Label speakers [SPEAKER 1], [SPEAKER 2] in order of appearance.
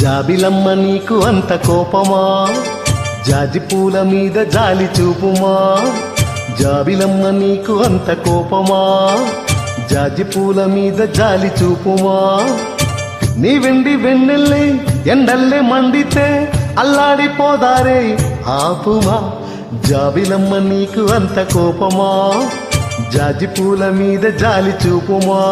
[SPEAKER 1] జాబిలమ్మ నీకు అంత కోపమా, జాజి పూల మీద జాలి చూపుమా. జాబిలమ్మ నీకు అంత కోపమా, జాజి పూల మీద జాలి చూపుమా. నీ వెండి వెన్నెల్లే ఎండల్లే మండితే అల్లాడిపోదారే ఆపుమా. జాబిలమ్మ నీకు అంత కోపమా, జాజి పూల మీద జాలి చూపుమా.